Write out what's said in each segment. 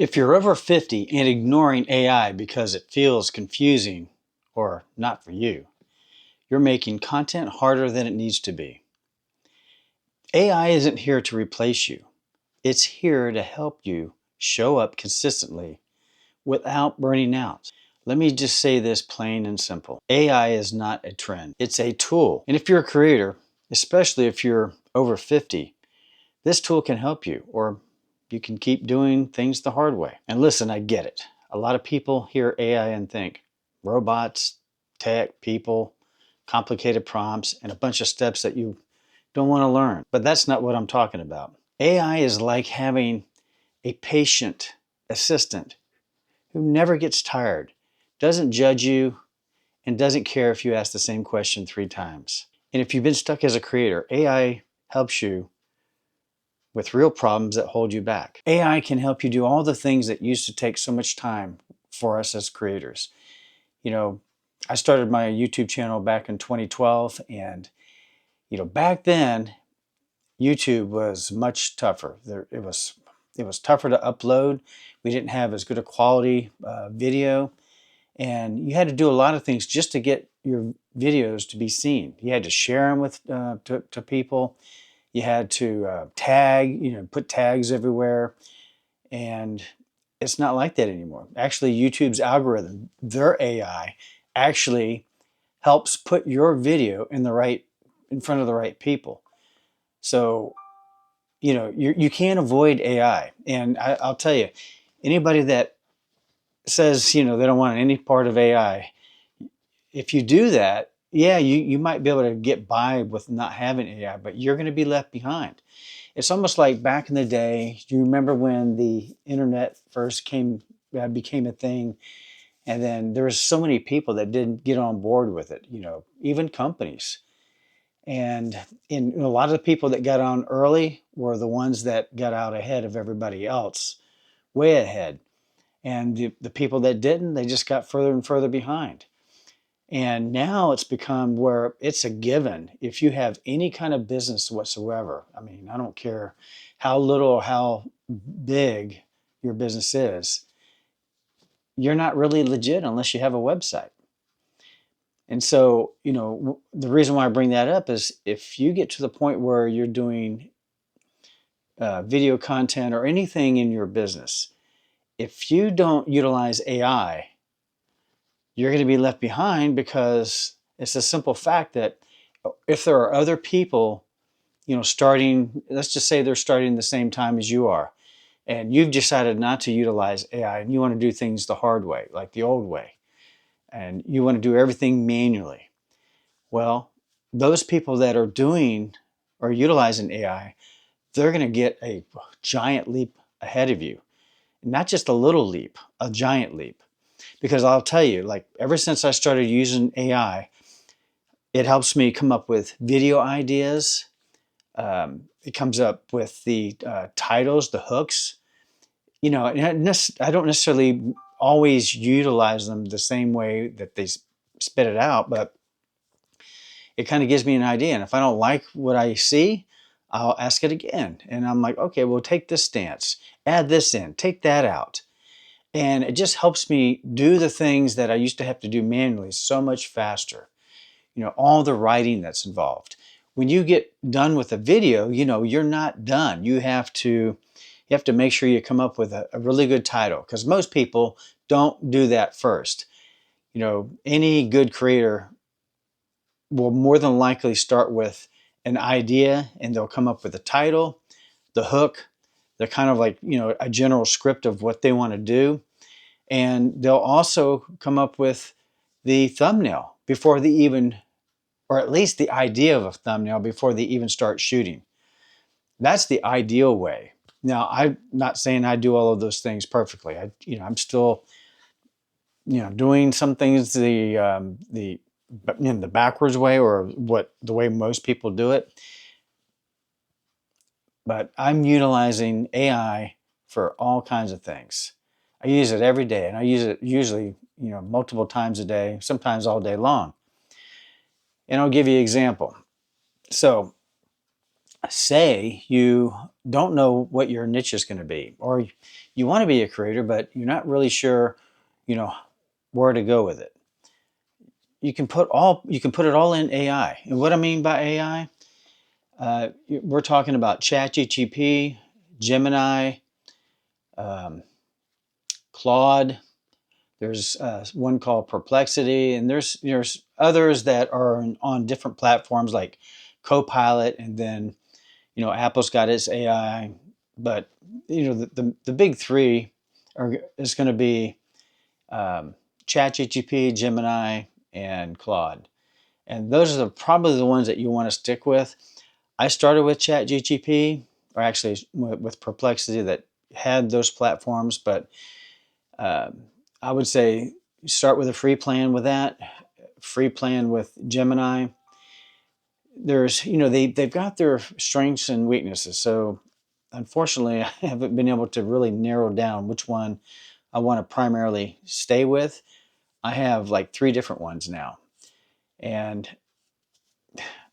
If you're over 50 and ignoring AI because it feels confusing or not for you, you're making content harder than it needs to be. AI isn't here to replace you. It's here to help you show up consistently without burning out. Let me just say this plain and simple. AI is not a trend. It's a tool. And if you're a creator, especially if you're over 50, this tool can help you, or you can keep doing things the hard way. And listen, I get it. A lot of people hear AI and think robots, tech, people, complicated prompts, and a bunch of steps that you don't want to learn. But that's not what I'm talking about. AI is like having a patient assistant who never gets tired, doesn't judge you, and doesn't care if you ask the same question 3 times. And if you've been stuck as a creator, AI helps you with real problems that hold you back. AI can help you do all the things that used to take so much time for us as creators. You know, I started my YouTube channel back in 2012, and back then YouTube was much tougher. It was tougher to upload. We didn't have as good a quality video, and you had to do a lot of things just to get your videos to be seen. You had to share them with to people. You had to tag, put tags everywhere. And it's not like that anymore. Actually, YouTube's algorithm, their AI, actually helps put your video in front of the right people. So, you can't avoid AI. And I'll tell you, anybody that says, they don't want any part of AI, if you do that, yeah, you might be able to get by with not having AI, but you're going to be left behind. It's almost like back in the day. Do you remember when the internet first became a thing, and then there was so many people that didn't get on board with it, even companies. And a lot of the people that got on early were the ones that got out ahead of everybody else, way ahead. And the people that didn't, they just got further and further behind. And now it's become where it's a given. If you have any kind of business whatsoever, I mean, I don't care how little or how big your business is, you're not really legit unless you have a website. And so, the reason why I bring that up is if you get to the point where you're doing video content or anything in your business, if you don't utilize AI, you're going to be left behind, because it's a simple fact that if there are other people, starting, let's just say they're starting the same time as you are, and you've decided not to utilize AI and you want to do things the hard way, like the old way, and you want to do everything manually. Well, those people that are doing or utilizing AI, they're going to get a giant leap ahead of you. Not just a little leap, a giant leap. Because I'll tell you, like, ever since I started using AI, it helps me come up with video ideas. It comes up with the titles, the hooks. And I don't necessarily always utilize them the same way that they spit it out, but it kind of gives me an idea. And if I don't like what I see, I'll ask it again. And I'm like, okay, well, take this stance, add this in, take that out. And it just helps me do the things that I used to have to do manually so much faster. All the writing that's involved. When you get done with a video, you're not done. You have to make sure you come up with a really good title, because most people don't do that first. Any good creator will more than likely start with an idea, and they'll come up with a title, the hook. They're kind of like, a general script of what they want to do. And they'll also come up with the thumbnail before they even, or at least the idea of a thumbnail before they even start shooting. That's the ideal way. Now, I'm not saying I do all of those things perfectly. I'm still, doing some things the backwards way, or the way most people do it. But I'm utilizing AI for all kinds of things. I use it every day, and I use it usually, multiple times a day, sometimes all day long. And I'll give you an example. So say you don't know what your niche is going to be, or you want to be a creator, but you're not really sure, you know, where to go with it. You can put it all in AI. And what I mean by AI, we're talking about ChatGPT, Gemini, um, Claude. There's one called Perplexity, and there's others that are on different platforms like Copilot, and then Apple's got its AI. But the big three is going to be um, ChatGPT, Gemini, and Claude, and those are probably the ones that you want to stick with. I started with ChatGPT, or actually with Perplexity that had those platforms, but um, I would say start with a free plan with that, free plan with Gemini. There's, they've got their strengths and weaknesses. So unfortunately, I haven't been able to really narrow down which one I want to primarily stay with. I have like three different ones now. And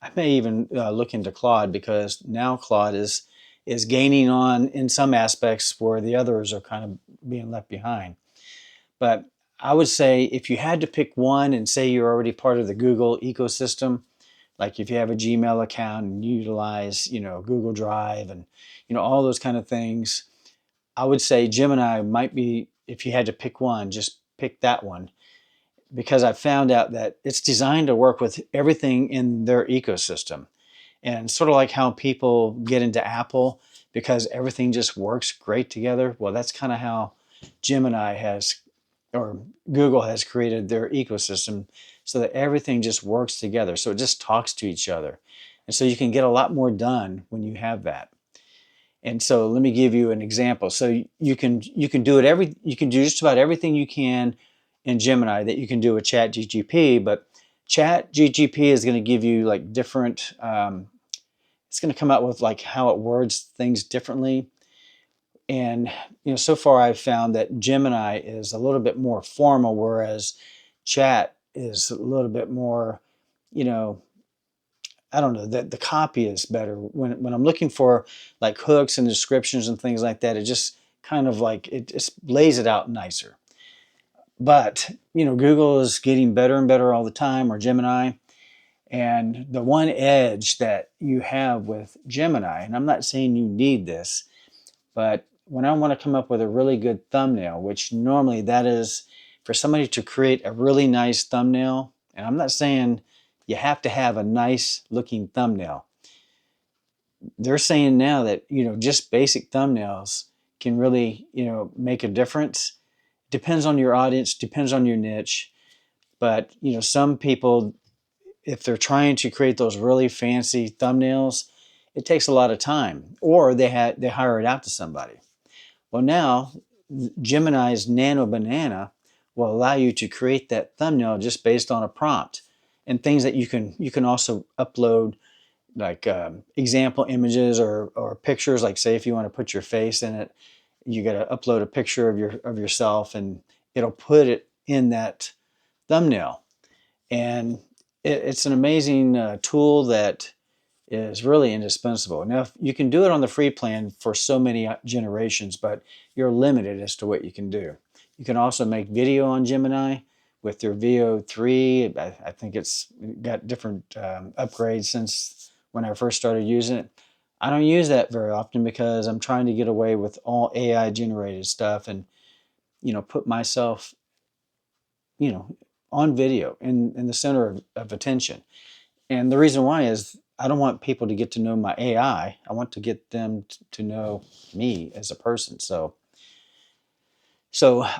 I may even look into Claude, because now Claude is gaining on in some aspects where the others are kind of being left behind. But I would say if you had to pick one, and say you're already part of the Google ecosystem, like if you have a Gmail account and you utilize, Google Drive and, all those kind of things, I would say Gemini might be, if you had to pick one, just pick that one, because I found out that it's designed to work with everything in their ecosystem. And sort of like how people get into Apple because everything just works great together. Well, that's kind of how Gemini has, or Google has created their ecosystem, so that everything just works together. So it just talks to each other. And so you can get a lot more done when you have that. And so let me give you an example. So you can do just about everything you can in Gemini that you can do with ChatGPT, but ChatGPT is going to give you like different. It's going to come out with like how it words things differently. And so far I've found that Gemini is a little bit more formal, whereas Chat is a little bit more, you know, I don't know, that the copy is better. When I'm looking for like hooks and descriptions and things like that, it just kind of like it just lays it out nicer. But Google is getting better and better all the time, or Gemini. And the one edge that you have with Gemini, and I'm not saying you need this, but when I want to come up with a really good thumbnail, which normally that is for somebody to create a really nice thumbnail, and I'm not saying you have to have a nice looking thumbnail. They're saying now that, just basic thumbnails can really, make a difference. Depends on your audience, depends on your niche. But, some people, if they're trying to create those really fancy thumbnails, it takes a lot of time, or they hire it out to somebody. Well, now Gemini's Nano Banana will allow you to create that thumbnail just based on a prompt, and things that you can also upload, like example images or pictures. Like say if you want to put your face in it, you got to upload a picture of yourself, and it'll put it in that thumbnail. And it's an amazing tool that is really indispensable. Now, you can do it on the free plan for so many generations, but you're limited as to what you can do. You can also make video on Gemini with their VO 3. I think it's got different upgrades since when I first started using it. I don't use that very often because I'm trying to get away with all AI generated stuff, and put myself on video in the center of attention. And the reason why is I don't want people to get to know my AI. I want to get them to know me as a person. So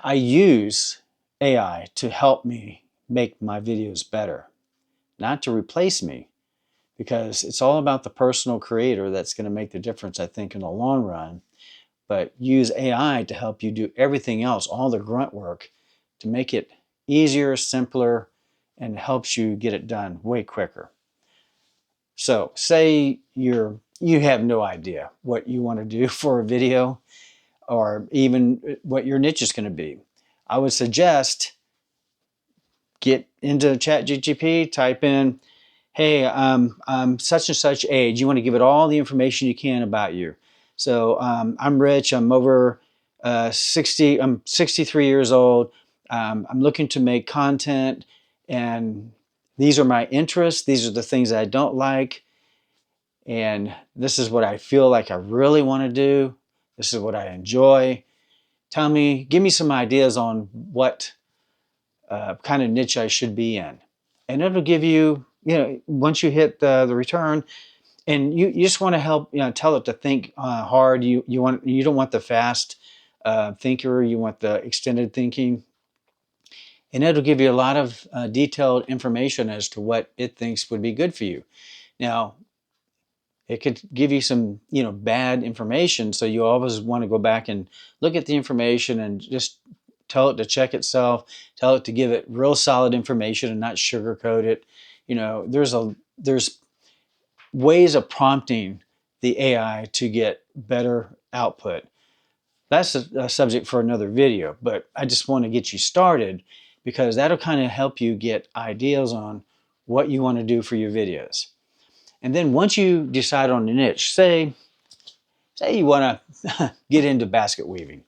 I use AI to help me make my videos better, not to replace me, because it's all about the personal creator that's going to make the difference, I think, in the long run. But use AI to help you do everything else, all the grunt work, to make it easier, simpler, and helps you get it done way quicker. So say you have no idea what you want to do for a video, or even what your niche is going to be. I would suggest get into ChatGPT, type in, hey, I'm such and such age. You want to give it all the information you can about you. So I'm Rich. I'm over 60. I'm 63 years old. I'm looking to make content, and these are my interests. These are the things I don't like, and this is what I feel like I really want to do. This is what I enjoy. Give me some ideas on what kind of niche I should be in. And it'll give you, once you hit the return, and you just want to help, tell it to think hard. You don't want the fast thinker. You want the extended thinking, and it'll give you a lot of detailed information as to what it thinks would be good for you. Now, it could give you some, bad information. So you always want to go back and look at the information and just tell it to check itself, tell it to give it real solid information and not sugarcoat it. There's ways of prompting the AI to get better output. That's a subject for another video, but I just want to get you started because that'll kind of help you get ideas on what you want to do for your videos. And then once you decide on the niche, say you want to get into basket weaving.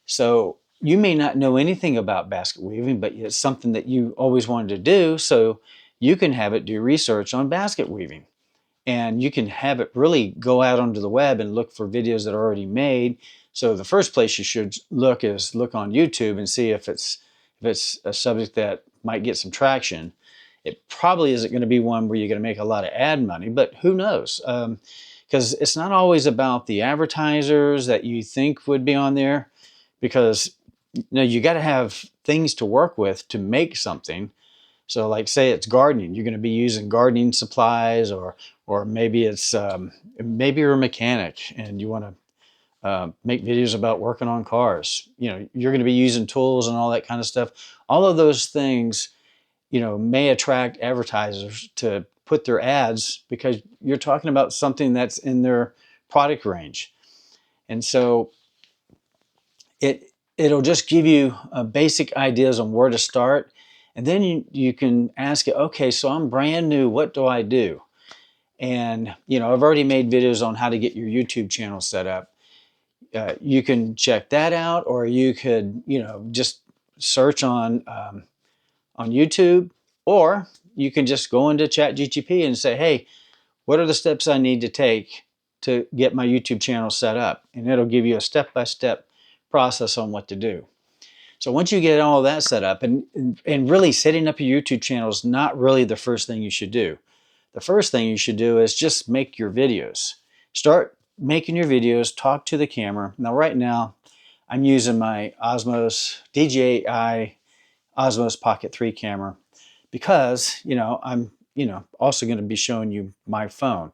So you may not know anything about basket weaving, but it's something that you always wanted to do. So you can have it do research on basket weaving. And you can have it really go out onto the web and look for videos that are already made. So the first place you should look is look on YouTube and see if it's a subject that might get some traction. It probably isn't going to be one where you're going to make a lot of ad money, but who knows? Because it's not always about the advertisers that you think would be on there, because you got to have things to work with to make something. So like say it's gardening, you're going to be using gardening supplies, or maybe it's maybe you're a mechanic and you want to make videos about working on cars. You're going to be using tools and all that kind of stuff. All of those things, may attract advertisers to put their ads because you're talking about something that's in their product range. And so it'll just give you basic ideas on where to start. And then you can ask it, okay, so I'm brand new, what do I do? And, I've already made videos on how to get your YouTube channel set up. You can check that out, or you could, just search on YouTube, or you can just go into ChatGPT and say, hey, what are the steps I need to take to get my YouTube channel set up? And it'll give you a step-by-step process on what to do. So once you get all that set up, and really setting up your YouTube channel is not really the first thing you should do. The first thing you should do is just make your videos. Start making your videos, talk to the camera. Now right now, I'm using my DJI Osmos Pocket 3 camera because, I'm, also going to be showing you my phone.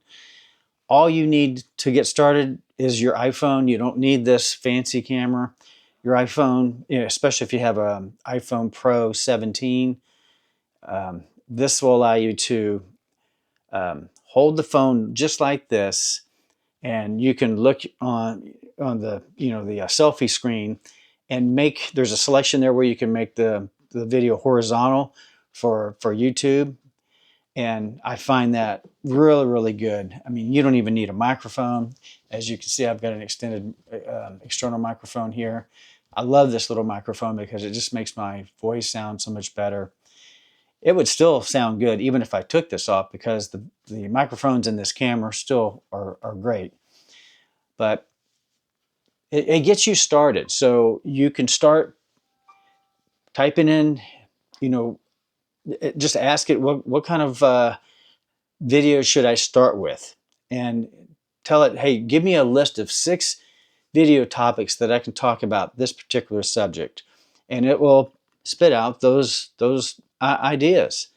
All you need to get started is your iPhone. You don't need this fancy camera. Your iPhone, especially if you have an iPhone Pro 17, this will allow you to hold the phone just like this, and you can look on the the selfie screen and there's a selection there where you can make the video horizontal for YouTube. And I find that really, really good. I mean, you don't even need a microphone. As you can see, I've got an extended external microphone here. I love this little microphone because it just makes my voice sound so much better. It would still sound good even if I took this off, because the microphones in this camera still are great. But it gets you started. So you can start typing in, just ask it what kind of videos should I start with? And tell it, hey, give me a list of 6 video topics that I can talk about this particular subject. And it will spit out those ideas.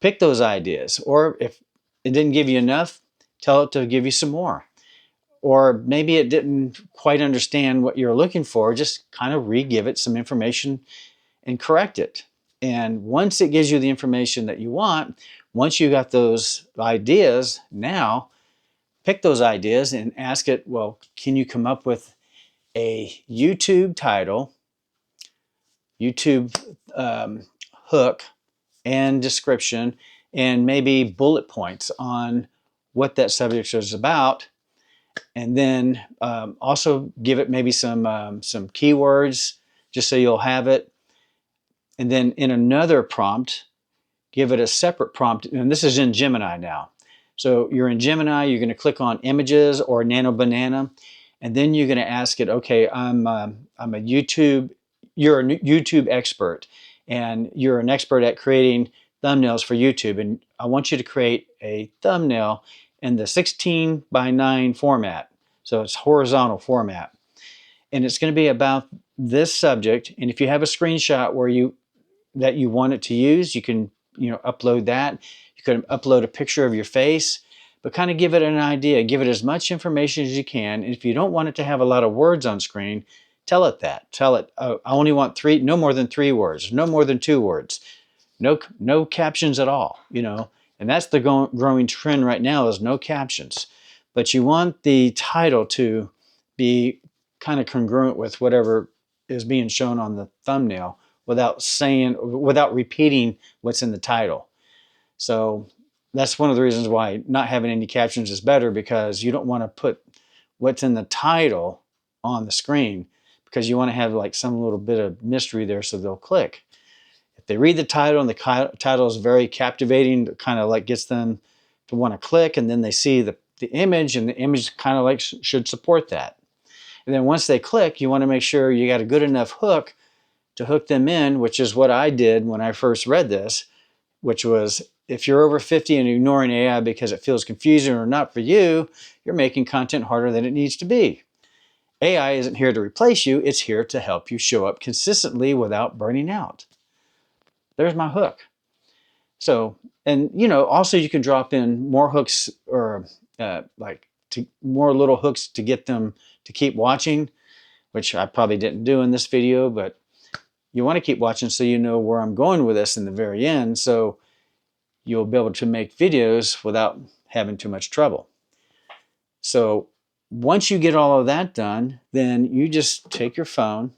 Pick those ideas. Or if it didn't give you enough, tell it to give you some more. Or maybe it didn't quite understand what you're looking for, just kind of re-give it some information and correct it. And once it gives you the information that you want, once you got those ideas, now pick those ideas and ask it, well, can you come up with a YouTube title, YouTube hook, and description, and maybe bullet points on what that subject is about. And then also give it maybe some keywords just so you'll have it. And then in another prompt, give it a separate prompt. And this is in Gemini now. So you're in Gemini, you're going to click on images or Nano Banana. And then you're going to ask it, okay, you're a YouTube expert, and you're an expert at creating thumbnails for YouTube. And I want you to create a thumbnail in the 16 by 9 format. So it's horizontal format. And it's going to be about this subject. And if you have a screenshot that you want it to use, you can upload that. You can upload a picture of your face, but kind of give it an idea. Give it as much information as you can. And if you don't want it to have a lot of words on screen, tell it that. Tell it, oh, I only want no more than 3 words, no more than 2 words, no captions at all. And that's the growing trend right now, is no captions. But you want the title to be kind of congruent with whatever is being shown on the thumbnail, without repeating what's in the title. So that's one of the reasons why not having any captions is better, because you don't want to put what's in the title on the screen, because you want to have like some little bit of mystery there so they'll click. If they read the title and the title is very captivating, it kind of like gets them to want to click, and then they see the image, and the image kind of like should support that. And then once they click, you want to make sure you got a good enough hook to hook them in, which is what I did when I first read this, which was, if you're over 50 and ignoring AI because it feels confusing or not for you, you're making content harder than it needs to be. AI isn't here to replace you, it's here to help you show up consistently without burning out. There's my hook. So, and also you can drop in more hooks, or more little hooks to get them to keep watching, which I probably didn't do in this video, but you want to keep watching so you know where I'm going with this in the very end, so you'll be able to make videos without having too much trouble. So once you get all of that done, then you just take your phone.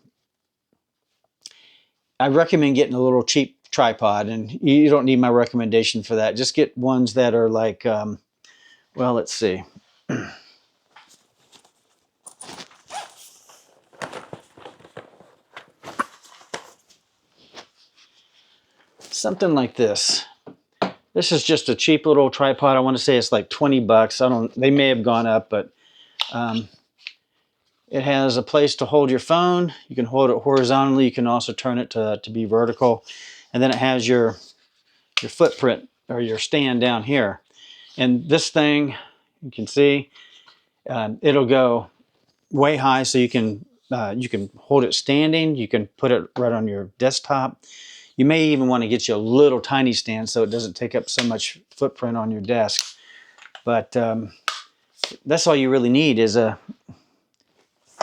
I recommend getting a little cheap tripod, and you don't need my recommendation for that. Just get ones that are like, well, let's see. Something like this. This is just a cheap little tripod. I want to say it's like 20 bucks. They may have gone up, but it has a place to hold your phone. You can hold it horizontally. You can also turn it to be vertical. And then it has your footprint, or your stand down here. And this thing, you can see, it'll go way high, so you can hold it standing. You can put it right on your desktop. You may even want to get you a little tiny stand so it doesn't take up so much footprint on your desk. But that's all you really need, is a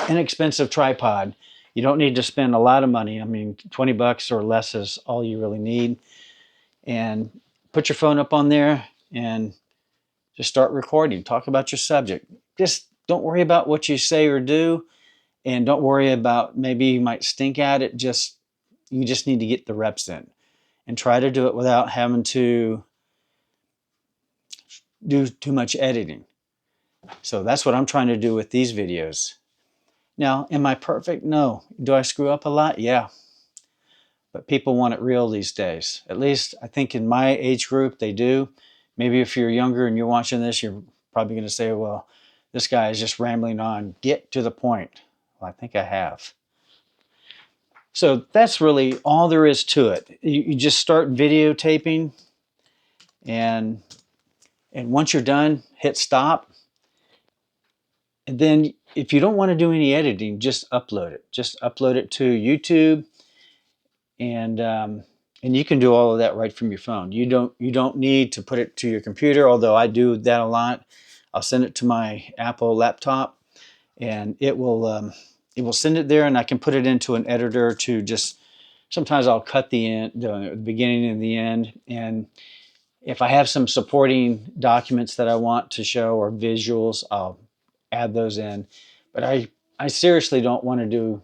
inexpensive tripod. You don't need to spend a lot of money. I mean, 20 bucks or less is all you really need. And put your phone up on there and just start recording. Talk about your subject. Just don't worry about what you say or do, and don't worry about maybe you might stink at it. You just need to get the reps in, and try to do it without having to do too much editing. So that's what I'm trying to do with these videos. Now, am I perfect? No. Do I screw up a lot? Yeah. But people want it real these days. At least I think in my age group they do. Maybe if you're younger and you're watching this, you're probably going to say, well, this guy is just rambling on. Get to the point. Well, I think I have. So that's really all there is to it. You just start videotaping, and once you're done, hit stop. And then if you don't want to do any editing, just upload it. Just upload it to YouTube, and you can do all of that right from your phone. You don't need to put it to your computer, although I do that a lot. I'll send it to my Apple laptop, and it will send it there, and I can put it into an editor to just. Sometimes I'll cut the beginning and the end, and if I have some supporting documents that I want to show, or visuals, I'll add those in. But I seriously don't want to do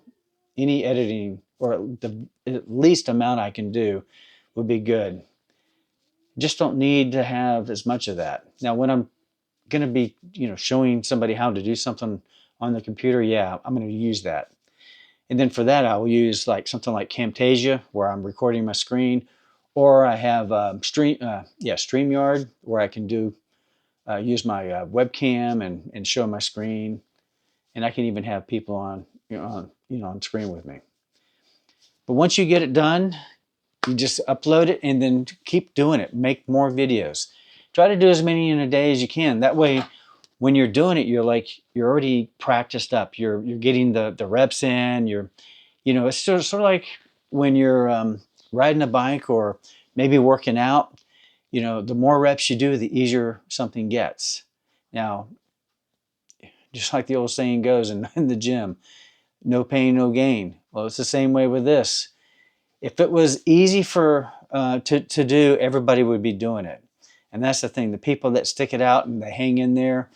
any editing, or the least amount I can do would be good. You just don't need to have as much of that. Now, when I'm going to be, showing somebody how to do something on the computer, yeah, I'm going to use that. And then for that, I will use like something like Camtasia, where I'm recording my screen, or I have StreamYard, where I can use my webcam and show my screen, and I can even have people on screen with me. But once you get it done, you just upload it and then keep doing it. Make more videos. Try to do as many in a day as you can. That way, when you're doing it, you're already practiced up. You're getting the reps in. It's sort of like when you're riding a bike or maybe working out. The more reps you do, the easier something gets. Now, just like the old saying goes in the gym, no pain, no gain. Well, it's the same way with this. If it was easy to do, everybody would be doing it. And that's the thing. The people that stick it out and they hang in there,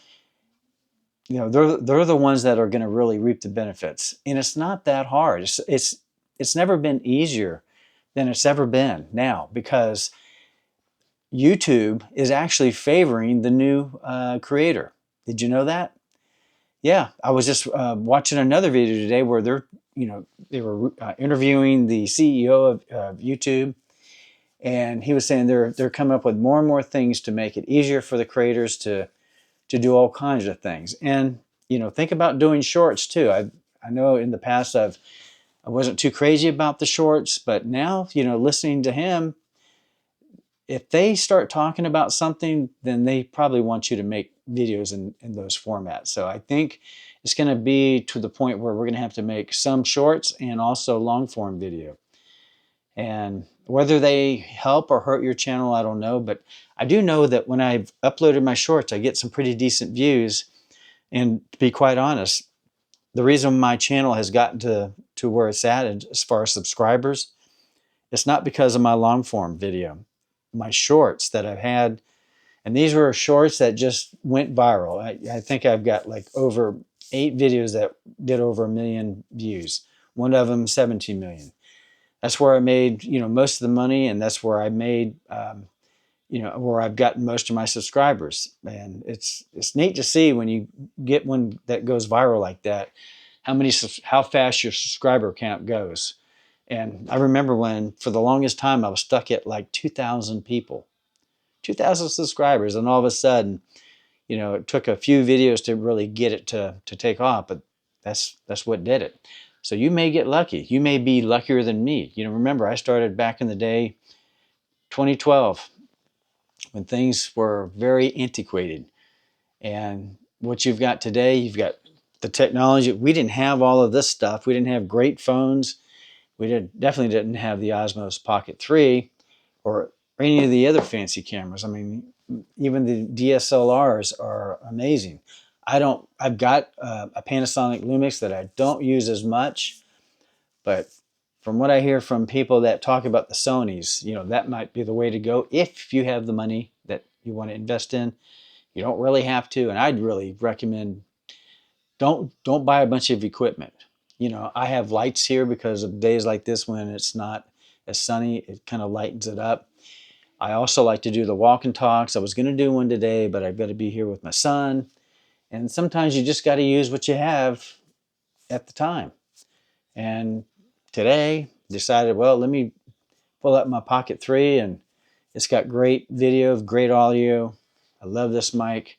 they're the ones that are going to really reap the benefits. And it's not that hard. It's never been easier than it's ever been now, because YouTube is actually favoring the new creator. Did you know that? Yeah, I was just watching another video today where they were interviewing the CEO of YouTube, and he was saying they're coming up with more and more things to make it easier for the creators to do all kinds of things. And think about doing shorts too. I know in the past I wasn't too crazy about the shorts, but now listening to him, if they start talking about something, then they probably want you to make videos in those formats. So I think it's going to be to the point where we're going to have to make some shorts and also long form video. And whether they help or hurt your channel, I don't know. But I do know that when I've uploaded my shorts, I get some pretty decent views. And to be quite honest, the reason my channel has gotten to where it's at as far as subscribers, it's not because of my long form video. My shorts that I've had, and these were shorts that just went viral. I think I've got like over 8 videos that did over 1 million views. One of them 17 million. That's where I made most of the money, and that's where I made where I've gotten most of my subscribers. And it's neat to see when you get one that goes viral like that, how fast your subscriber count goes. And I remember when, for the longest time, I was stuck at like 2,000 people, 2,000 subscribers, and all of a sudden, it took a few videos to really get it to take off, but that's what did it. So you may get lucky. You may be luckier than me. Remember, I started back in the day, 2012, when things were very antiquated. And what you've got today, you've got the technology. We didn't have all of this stuff. We didn't have great phones. We definitely didn't have the Osmos Pocket 3 or any of the other fancy cameras. I mean, even the DSLRs are amazing. I've got a Panasonic Lumix that I don't use as much, but from what I hear from people that talk about the Sonys, that might be the way to go if you have the money that you want to invest in. You don't really have to, and I'd really recommend don't buy a bunch of equipment. I have lights here because of days like this when it's not as sunny. It kind of lightens it up. I also like to do the walk and talks. I was going to do one today, but I've got to be here with my son. And sometimes you just got to use what you have at the time. And today decided, well, let me pull up my Pocket 3, and it's got great video, great audio. I love this mic.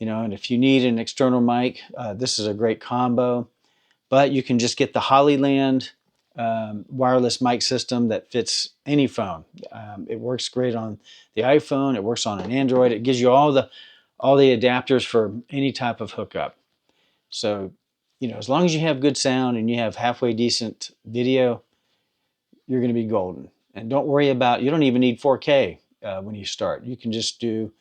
And if you need an external mic, this is a great combo. But you can just get the Hollyland wireless mic system that fits any phone. It works great on the iPhone. It works on an Android. It gives you all the adapters for any type of hookup. So, as long as you have good sound and you have halfway decent video, you're going to be golden. And don't worry about, you don't even need 4K when you start. You can just do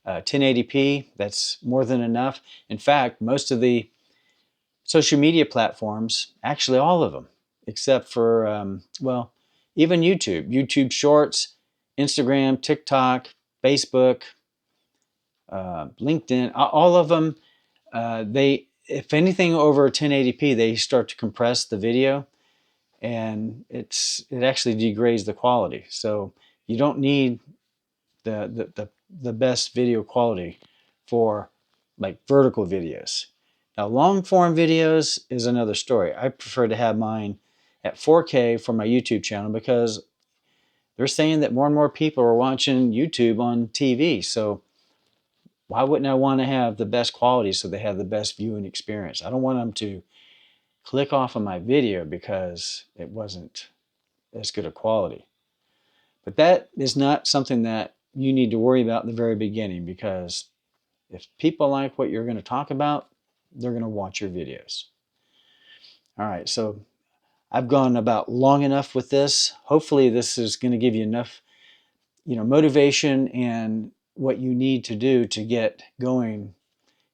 1080p. That's more than enough. In fact, most of the social media platforms, actually all of them, except for, even YouTube Shorts, Instagram, TikTok, Facebook, LinkedIn, all of them, if anything over 1080p, they start to compress the video, and it actually degrades the quality. So you don't need the best video quality for like vertical videos. Now, long form videos is another story. I prefer to have mine at 4K for my YouTube channel because they're saying that more and more people are watching YouTube on TV. So why wouldn't I want to have the best quality so they have the best viewing experience? I don't want them to click off of my video because it wasn't as good a quality. But that is not something that you need to worry about in the very beginning, because if people like what you're going to talk about, they're going to watch your videos. All right, so I've gone about long enough with this. Hopefully this is going to give you enough, motivation and what you need to do to get going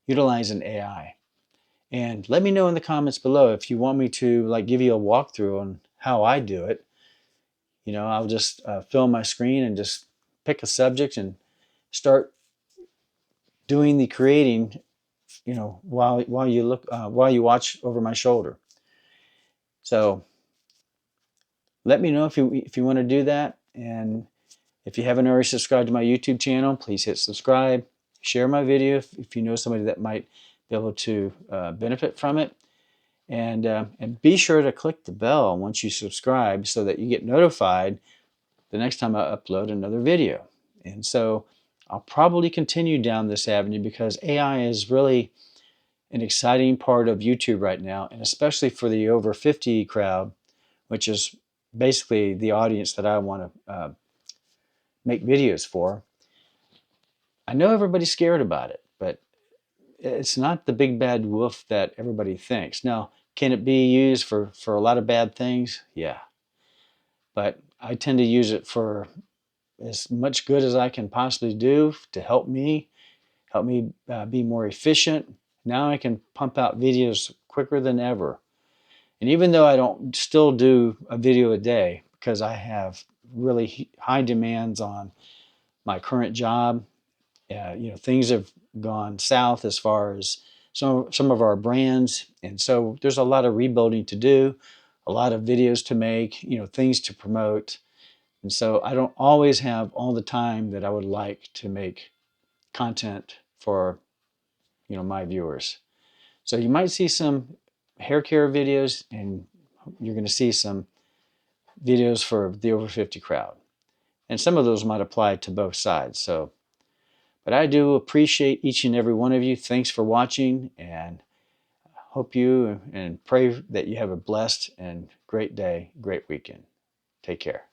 utilizing AI. And let me know in the comments below if you want me to give you a walkthrough on how I do it. I'll just fill my screen and just pick a subject and start doing the creating, while you watch over my shoulder. So let me know if you want to do that. And if you haven't already subscribed to my YouTube channel, please hit subscribe. Share my video if you know somebody that might be able to benefit from it. And be sure to click the bell once you subscribe so that you get notified the next time I upload another video. And so I'll probably continue down this avenue because AI is really an exciting part of YouTube right now, and especially for the over 50 crowd, which is basically the audience that I want to make videos for. I know everybody's scared about it, but it's not the big bad wolf that everybody thinks. Now, can it be used for a lot of bad things? Yeah. But I tend to use it for as much good as I can possibly do to help me be more efficient. Now I can pump out videos quicker than ever. And even though I don't still do a video a day because I have really high demands on my current job, things have gone south as far as some of our brands. And so there's a lot of rebuilding to do, a lot of videos to make, things to promote. And so I don't always have all the time that I would like to make content for, my viewers. So you might see some hair care videos, and you're going to see some videos for the over 50 crowd. And some of those might apply to both sides. But I do appreciate each and every one of you. Thanks for watching, and hope you and pray that you have a blessed and great day, great weekend. Take care.